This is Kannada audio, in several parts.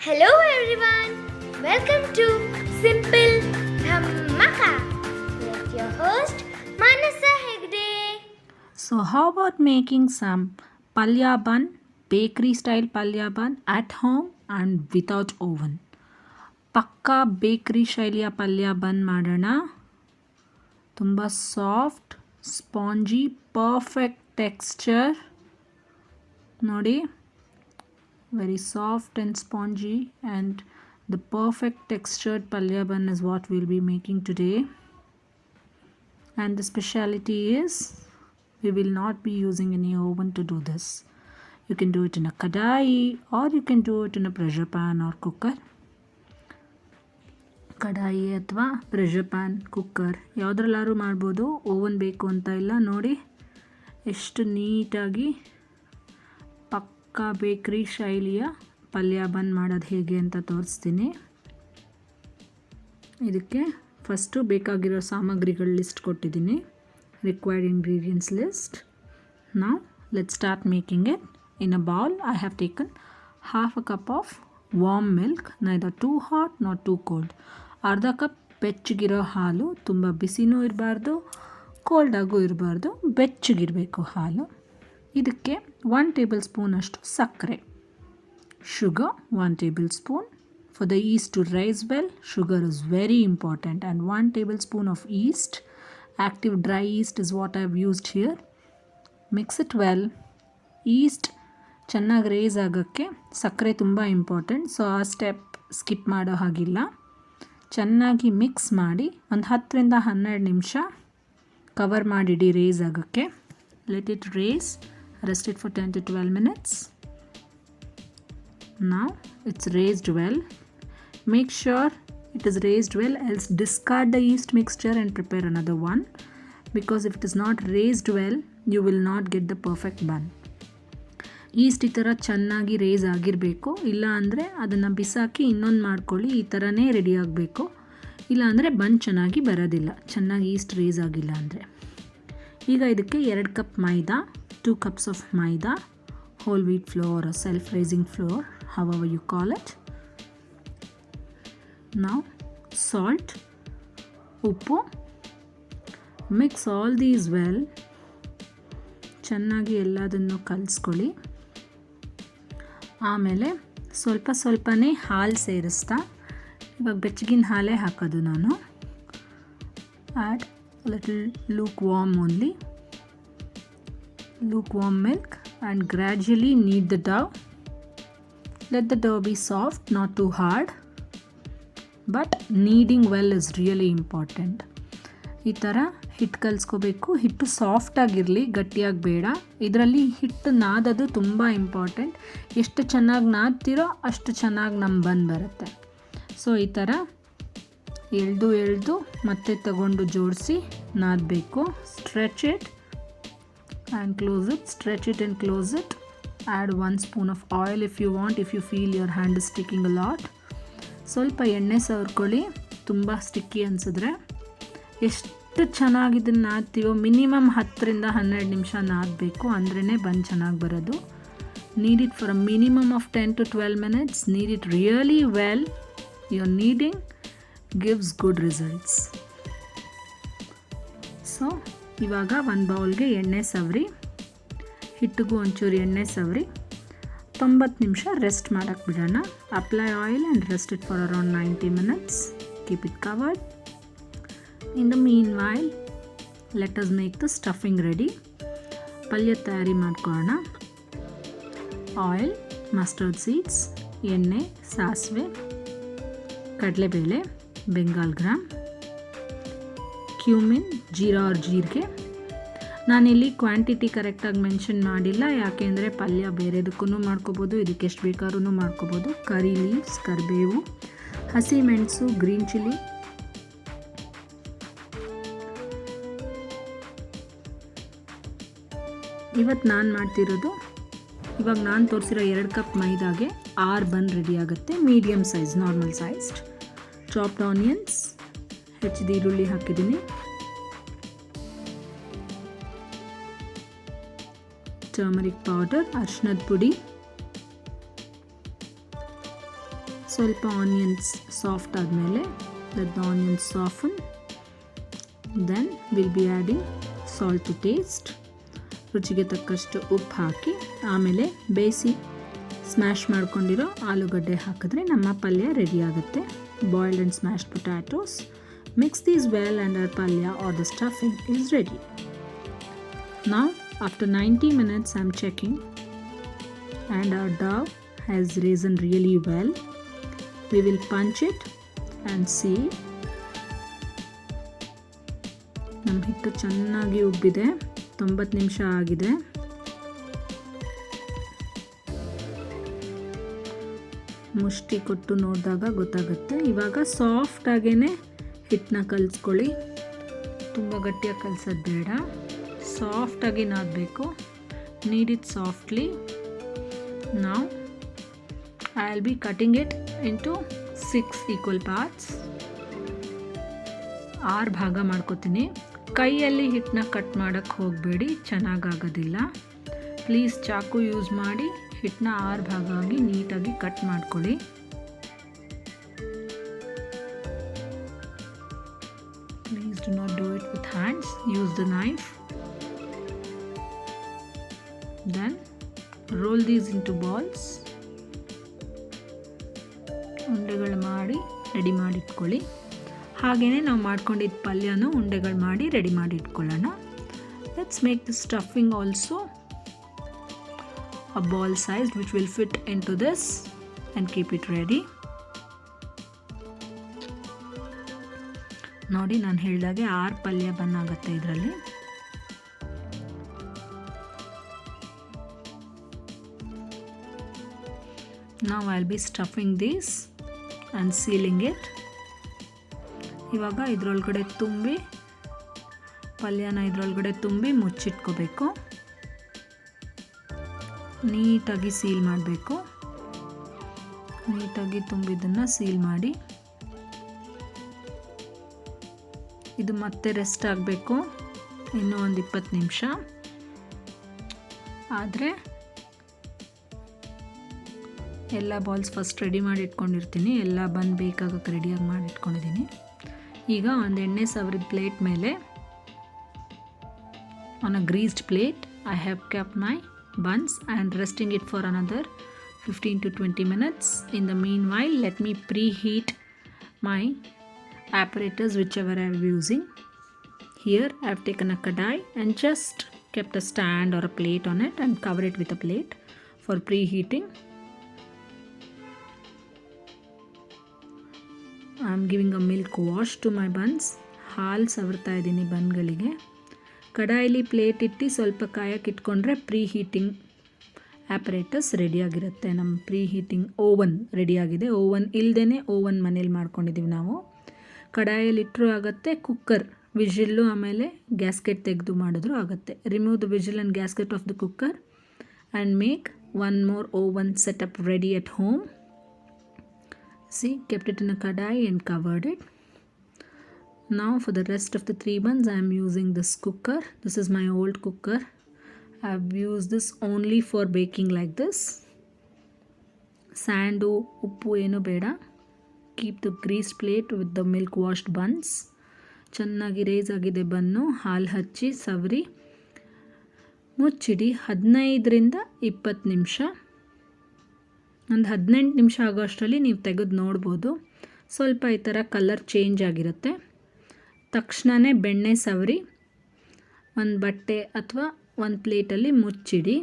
Hello everyone, welcome to Simple Dhammaka with your host Manasa Hegde. So how about making some palya bun, bakery style palya bun at home and without oven? ಪಕ್ಕಾ ಬೇಕ್ರಿ ಶೈಲಿಯ ಪಲ್ಯ ಬನ್ ಮಾಡೋಣ. ತುಂಬ ಸಾಫ್ಟ್, ಸ್ಪಾಂಜಿ, ಪರ್ಫೆಕ್ಟ್ ಟೆಕ್ಸ್ಚರ್ ನೋಡಿ. Very soft and spongy, and the perfect textured palya bun is what we'll be making today. And the speciality is we will not be using any oven to do this. You can do it in a kadai or you can do it in a pressure pan or cooker. ಕಡಾಯಿ ಅಥವಾ ಪ್ರೆಷರ್ ಪ್ಯಾನ್, ಕುಕ್ಕರ್ ಯಾವುದ್ರಲ್ಲಾದ್ರೂ ಮಾಡ್ಬೋದು. ಓವನ್ ಬೇಕು ಅಂತ ಇಲ್ಲ. ನೋಡಿ ಎಷ್ಟು ನೀಟಾಗಿ ಪಕ್ಕಾ ಬೇಕ್ರಿ ಶೈಲಿಯ ಪಲ್ಯ ಬನ್ ಮಾಡೋದು ಹೇಗೆ ಅಂತ ತೋರಿಸ್ತೀನಿ. ಇದಕ್ಕೆ ಫಸ್ಟು ಬೇಕಾಗಿರೋ ಸಾಮಗ್ರಿಗಳ ಲಿಸ್ಟ್ ಕೊಟ್ಟಿದ್ದೀನಿ. Required ingredients list. Now let's start making it. In a bowl I have taken half a cup of warm milk, neither too hot nor too cold. ಅರ್ಧ ಕಪ್ ಬೆಚ್ಚಗಿರೋ ಹಾಲು, ತುಂಬ ಬಿಸಿನೂ ಇರಬಾರ್ದು, ಕೋಲ್ಡಾಗೂ ಇರಬಾರ್ದು, ಬೆಚ್ಚಗಿರಬೇಕು ಹಾಲು. ಇದಕ್ಕೆ 1 ಟೇಬಲ್ ಸ್ಪೂನ್ ಅಷ್ಟು ಸಕ್ಕರೆ. Sugar 1 table spoon. For the yeast to rise well, sugar is very important, and 1 tablespoon of yeast. Active dry yeast is what I have used here. Mix it well. Yeast ಚೆನ್ನಾಗಿ ರೇಸ್ ಆಗೋಕ್ಕೆ ಸಕ್ಕರೆ ತುಂಬ ಇಂಪಾರ್ಟೆಂಟ್, ಸೊ ಆ ಸ್ಟೆಪ್ ಸ್ಕಿಪ್ ಮಾಡೋ ಹಾಗಿಲ್ಲ. ಚೆನ್ನಾಗಿ ಮಿಕ್ಸ್ ಮಾಡಿ ಒಂದು 10-12 ನಿಮಿಷ ಕವರ್ ಮಾಡಿಡಿ ರೇಸ್ ಆಗೋಕ್ಕೆ. Let it rise, rest it for 10 to 12 minutes. Now it's raised well. Make sure it is raised well, else discard the yeast mixture and prepare another one, because if it is not raised well you will not get the perfect bun. East ಈ ಥರ ಚೆನ್ನಾಗಿ ರೇಸ್ ಆಗಿರಬೇಕು, ಇಲ್ಲ ಅಂದರೆ ಅದನ್ನು ಬಿಸಾಕಿ ಇನ್ನೊಂದು ಮಾಡ್ಕೊಳ್ಳಿ. ಈ ಥರನೇ ರೆಡಿ ಆಗಬೇಕು, ಇಲ್ಲ ಅಂದರೆ ಬನ್ ಚೆನ್ನಾಗಿ ಬರೋದಿಲ್ಲ, ಚೆನ್ನಾಗಿ ಈಸ್ಟ್ ರೇಸ್ ಆಗಿಲ್ಲ ಅಂದರೆ. ಈಗ ಇದಕ್ಕೆ 2 cup maida, 2 cups of maida, whole wheat flour or self raising flour, however you call it. Now salt, ಉಪ್ಪು. Mix all these well. ಚೆನ್ನಾಗಿ ಎಲ್ಲದನ್ನು ಕಲಿಸ್ಕೊಳ್ಳಿ. ಆಮೇಲೆ ಸ್ವಲ್ಪನೇ ಹಾಲು ಸೇರಿಸ್ತಾ, ಇವಾಗ ಬೆಚ್ಚಗಿನ ಹಾಲೇ ಹಾಕೋದು ನಾನು. Add little lukewarm only, lukewarm milk, and gradually knead the dough. Let the dough be soft, not too hard, but kneading well is really important. ಈ ಥರ ಹಿಟ್ಟು ಕಲಿಸ್ಕೋಬೇಕು. ಹಿಟ್ಟು ಸಾಫ್ಟಾಗಿರಲಿ, ಗಟ್ಟಿಯಾಗಿ ಬೇಡ. ಇದರಲ್ಲಿ ಹಿಟ್ಟು ನಾದೋದು ತುಂಬ ಇಂಪಾರ್ಟೆಂಟ್. ಎಷ್ಟು ಚೆನ್ನಾಗಿ ನಾದ್ತಿರೋ ಅಷ್ಟು ಚೆನ್ನಾಗಿ ನಮ್ಮ ಬನ್ ಬರುತ್ತೆ. ಸೊ ಈ ಥರ ಎಳೆದು ಮತ್ತೆ ತಗೊಂಡು ಜೋಡಿಸಿ ನಾದಬೇಕು. Stretch it and close it, stretch it and close it. Add 1 spoon of oil if you want, if you feel your hand is sticking a lot. ಸ್ವಲ್ಪ ಎಣ್ಣೆ ಸವರ್ಕೊಳ್ಳಿ, ತುಂಬ ಸ್ಟಿಕ್ಕಿ ಅನಿಸಿದ್ರೆ. ಎಷ್ಟು ಚೆನ್ನಾಗಿ ಇದನ್ನು ನಾದ್ತೀವೋ ಮಿನಿಮಮ್ 10-12 ನಿಮಿಷ ನಾದಬೇಕು, ಅಂದ್ರೇ ಬನ್ ಚೆನ್ನಾಗಿ ಬರೋದು. Need it for a minimum of 10 to 12 minutes. Need it really well. Your needing gives good results. So ಇವಾಗ ಒಂದು ಬೌಲ್ಗೆ ಎಣ್ಣೆ ಸವರಿ, ಹಿಟ್ಟಿಗೂ ಒಂಚೂರು ಎಣ್ಣೆ ಸವರಿ 90 ನಿಮಿಷ ರೆಸ್ಟ್ ಮಾಡೋಕ್ಕೆ ಬಿಡೋಣ. Apply oil and rest it for around 90 minutes. Keep it covered. In the meanwhile, let us make the stuffing ready. ಪಲ್ಯ ತಯಾರಿ ಮಾಡ್ಕೊಳ್ಳೋಣ. ಆಯಿಲ್, ಮಸ್ಟರ್ಡ್ ಸೀಡ್ಸ್, ಎಣ್ಣೆ, ಸಾಸಿವೆ, ಕಡಲೆಬೇಳೆ, Bengal gram, cumin, jeera or jeerige. ನಾನಿಲ್ಲಿ ಕ್ವಾಂಟಿಟಿ ಕರೆಕ್ಟಾಗಿ ಮೆನ್ಷನ್ ಮಾಡಿಲ್ಲ, ಯಾಕೆಂದರೆ ಪಲ್ಯ ಬೇರೆದಕ್ಕೂ ಮಾಡ್ಕೋಬೋದು, ಇದಕ್ಕೆ ಎಷ್ಟು ಬೇಕಾದ್ರೂ ಮಾಡ್ಕೋಬೋದು. ಕರಿ ಲೀವ್ಸ್, ಕರಿಬೇವು, ಹಸಿಮೆಣಸು, ಗ್ರೀನ್ ಚಿಲ್ಲಿ, ಇವತ್ತು ನಾನು ಮಾಡ್ತಿರೋದು, ಇವಾಗ ನಾನು ತೋರಿಸಿರೋ 2 ಕಪ್ ಮೈದಾಗೆ 6 ಬನ್ ರೆಡಿ ಆಗುತ್ತೆ. Medium size, normal sized. Chopped onions, ಹೆಚ್ಚಿದ ಈರುಳ್ಳಿ ಹಾಕಿದ್ದೀನಿ. ಟರ್ಮರಿಕ್ ಪೌಡರ್, ಅರಿಶಿನದ ಪುಡಿ, ಸ್ವಲ್ಪ ಆನಿಯನ್ಸ್ ಸಾಫ್ಟ್ ಆದಮೇಲೆ let the onions soften. Then will be adding salt to taste. ರುಚಿಗೆ ತಕ್ಕಷ್ಟು ಉಪ್ಪು ಹಾಕಿ ಆಮೇಲೆ ಬೇಯಿಸಿ ಸ್ಮ್ಯಾಶ್ ಮಾಡ್ಕೊಂಡಿರೋ ಆಲೂಗಡ್ಡೆ ಹಾಕಿದ್ರೆ ನಮ್ಮ ಪಲ್ಯ ರೆಡಿ ಆಗುತ್ತೆ. Boiled and smashed potatoes. Mix these well and our palya or the stuffing is ready. Now after 90 minutes I'm checking and our dough has risen really well. We will punch it and see. ನಮ್ಮ ಹಿಟ್ಟು ಚೆನ್ನಾಗಿ ಉಬ್ಬಿದೆ. 90 ನಿಮಿಷ ಆಗಿದೆ. ಮುಷ್ಟಿ ಕೊಟ್ಟು ನೋಡಿದಾಗ ಗೊತ್ತಾಗುತ್ತೆ. ಇವಾಗ ಸಾಫ್ಟ್ ಆಗೇನೆ ಹಿಟ್ಟನ್ನ ಕಲಿಸ್ಕೊಳ್ಳಿ. ತುಂಬ ಗಟ್ಟಿಯಾಗಿ ಕಲಿಸೋದು ಬೇಡ, ಸಾಫ್ಟಾಗಿ ನಾದಬೇಕು. Knead it softly. ನಾವು I will be cutting it into 6 equal parts. 6 ಭಾಗ ಮಾಡ್ಕೋತೀನಿ. ಕೈಯಲ್ಲಿ ಹಿಟ್ಟನ್ನ ಕಟ್ ಮಾಡೋಕ್ಕೆ ಹೋಗಬೇಡಿ, ಚೆನ್ನಾಗಾಗೋದಿಲ್ಲ. ಪ್ಲೀಸ್ ಚಾಕು ಯೂಸ್ ಮಾಡಿ ಹಿಟ್ಟನ್ನ 6 ಭಾಗ ಆಗಿ ನೀಟಾಗಿ ಕಟ್ ಮಾಡ್ಕೊಳ್ಳಿ. Please do not do it with hands. Use the knife. Then roll these into balls. ಉಂಡೆಗಳು ಮಾಡಿ ರೆಡಿ ಮಾಡಿ ಇಟ್ಕೊಳ್ಳಿ. ಹಾಗೆಯೇ ನಾವು ಮಾಡ್ಕೊಂಡಿದ್ದ ಪಲ್ಯನೂ ಉಂಡೆಗಳು ಮಾಡಿ ರೆಡಿ ಮಾಡಿ ಇಟ್ಕೊಳ್ಳೋಣ. Let's make the stuffing also a ball size which will fit into this and keep it ready. ನೋಡಿ, ನಾನು ಹೇಳಿದಾಗೆ 6 ಪಲ್ಯ ಬನ್ನಾಗುತ್ತೆ ಇದರಲ್ಲಿ. Now I'll be stuffing this and sealing it. ಇವಾಗ ಇದರೊಳಗಡೆ ತುಂಬಿ ಪಲ್ಯನ ಇದರೊಳಗಡೆ ತುಂಬಿ ಮುಚ್ಚಿಟ್ಕೋಬೇಕು. ನೀಟಾಗಿ ಸೀಲ್ ಮಾಡಬೇಕು. ನೀಟಾಗಿ ತುಂಬಿದ್ದನ್ನು ಸೀಲ್ ಮಾಡಿ. ಇದು ಮತ್ತೆ ರೆಸ್ಟ್ ಆಗಬೇಕು ಇನ್ನೂ ಒಂದು 20 ನಿಮಿಷ. ಆದರೆ ಎಲ್ಲ ಬಾಲ್ಸ್ ಫಸ್ಟ್ ರೆಡಿ ಮಾಡಿ ಇಟ್ಕೊಂಡಿರ್ತೀನಿ. ಎಲ್ಲ ಬಂದು ಬೇಕಾಗಕ್ಕೆ ರೆಡಿಯಾಗಿ ಮಾಡಿ ಇಟ್ಕೊಂಡಿದ್ದೀನಿ. ಈಗ ಒಂದು ಎಣ್ಣೆ ಸವರಿದ ಪ್ಲೇಟ್ ಮೇಲೆ on a greased plate I have kept my buns and resting it for another 15 to 20 minutes. In the meanwhile, let me preheat my apparatus whichever I am using. Here I have taken a kadai and just kept a stand or a plate on it and cover it with a plate for preheating. I am giving a milk wash to my buns. ಹಾಲು ಸವರ್ತಾ ಇದ್ದೀನಿ ಬನ್ಗಳಿಗೆ. ಕಡಾಯಿಲಿ ಪ್ಲೇಟ್ ಇಟ್ಟು ಸ್ವಲ್ಪ ಕಾಯಕ್ಕೆ ಇಟ್ಕೊಂಡ್ರೆ ಪ್ರೀ ಹೀಟಿಂಗ್ ಆ್ಯಪರೇಟಸ್ ರೆಡಿಯಾಗಿರುತ್ತೆ. ನಮ್ಮ ಪ್ರೀ ಹೀಟಿಂಗ್ ಓವನ್ ರೆಡಿಯಾಗಿದೆ. ಓವನ್ ಇಲ್ಲದೇ ಓವನ್ ಮನೇಲಿ ಮಾಡ್ಕೊಂಡಿದ್ದೀವಿ ನಾವು. ಕಡಾಯಲ್ಲಿ ಇಟ್ಟರೂ ಆಗುತ್ತೆ, ಕುಕ್ಕರ್ ವಿಜಿಲ್ಲು ಆಮೇಲೆ ಗ್ಯಾಸ್ಕೆಟ್ ತೆಗೆದು ಮಾಡಿದ್ರೂ ಆಗುತ್ತೆ. Remove the whistle and gasket of the cooker and make one more oven setup ready at home. See, kept it in a kadai and covered it. Now for the rest of the 3 buns I am using this cooker. This is my old cooker. I have used this only for baking like this. Sandu, uppu enu beda. Keep the greased plate with the milk washed buns. ಚೆನ್ನಾಗಿ ರೇಸ್ ಆಗಿದೆ ಬನ್ನು. ಹಾಲು ಹಚ್ಚಿ ಸವರಿ ಮುಚ್ಚಿಡಿ 15ರಿಂದ 20 ನಿಮಿಷ. ಒಂದು 18 ನಿಮಿಷ ಆಗೋ ಅಷ್ಟರಲ್ಲಿ ನೀವು ತೆಗೆದು ನೋಡ್ಬೋದು. ಸ್ವಲ್ಪ ಈ ಥರ ಕಲರ್ ಚೇಂಜ್ ಆಗಿರುತ್ತೆ. ತಕ್ಷಣವೇ ಬೆಣ್ಣೆ ಸವರಿ ಒಂದು ಬಟ್ಟೆ ಅಥವಾ ಒಂದು ಪ್ಲೇಟಲ್ಲಿ ಮುಚ್ಚಿಡಿ.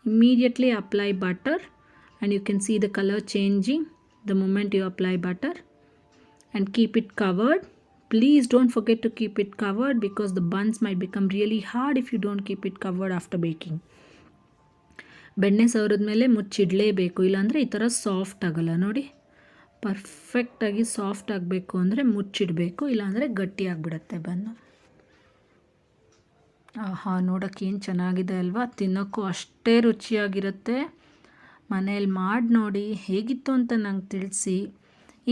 Immediately apply butter and you can see the colour changing the moment you apply butter and keep it covered. Please don't forget to keep it covered because the buns might become really hard if you don't keep it covered after baking. ಬೆಣ್ಣೆ ಸವರಿದ ಮೇಲೆ ಮುಚ್ಚಿಡಲೇಬೇಕು, ಇಲ್ಲಾಂದರೆ ಈ ಥರ ಸಾಫ್ಟ್ ಆಗಲ್ಲ. ನೋಡಿ, ಪರ್ಫೆಕ್ಟಾಗಿ ಸಾಫ್ಟ್ ಆಗಬೇಕು ಅಂದರೆ ಮುಚ್ಚಿಡಬೇಕು, ಇಲ್ಲಾಂದರೆ ಗಟ್ಟಿ ಆಗಿಬಿಡುತ್ತೆ ಬನ್ನು. ಆಹಾ, ನೋಡೋಕ್ಕೆ ಏನು ಚೆನ್ನಾಗಿದೆ ಅಲ್ವಾ? ತಿನ್ನೋಕ್ಕೂ ಅಷ್ಟೇ ರುಚಿಯಾಗಿರುತ್ತೆ. ಮನೇಲಿ ಮಾಡಿ ನೋಡಿ ಹೇಗಿತ್ತು ಅಂತ ನಂಗೆ ತಿಳಿಸಿ.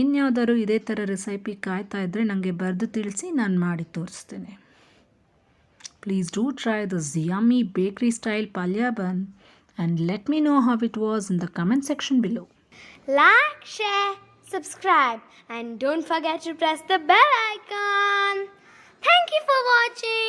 ಇನ್ಯಾವುದಾದ್ರು ಇದೇ ಥರ ರೆಸಿಪಿ ಕಾಯ್ತಾ ಇದ್ದರೆ ನನಗೆ ಬರೆದು ತಿಳಿಸಿ, ನಾನು ಮಾಡಿ ತೋರಿಸ್ತೇನೆ. Please do try this yummy bakery style ಪಾಲ್ಯ bun and let me know how it was in the comment section below. Like, share, subscribe, and don't forget to press the bell icon. Thank you for watching.